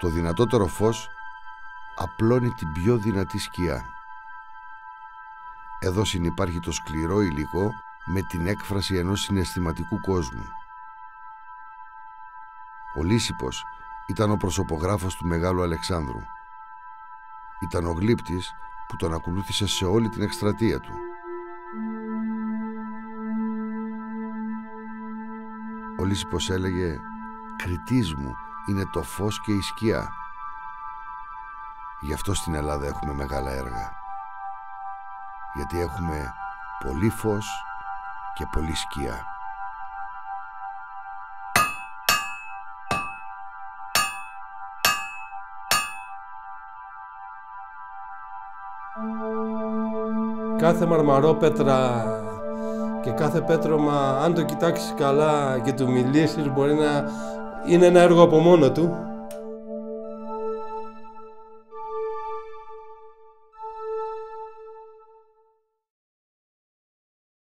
Το δυνατότερο φως απλώνει την πιο δυνατή σκιά. Εδώ συνυπάρχει το σκληρό υλικό με την έκφραση ενός συναισθηματικού κόσμου. Ο Λύσιππος ήταν ο προσωπογράφος του Μεγάλου Αλεξάνδρου. Ήταν ο γλύπτης που τον ακολούθησε σε όλη την εκστρατεία του. Ο Λύσιππος έλεγε «Κριτής μου είναι το φως και η σκιά». Γι' αυτό στην Ελλάδα έχουμε μεγάλα έργα. Γιατί έχουμε πολύ φως και πολύ σκιά. Κάθε μαρμαρόπέτρα και κάθε πέτρωμα, αν το κοιτάξεις καλά και του μιλήσεις, μπορεί να είναι ένα έργο από μόνο του.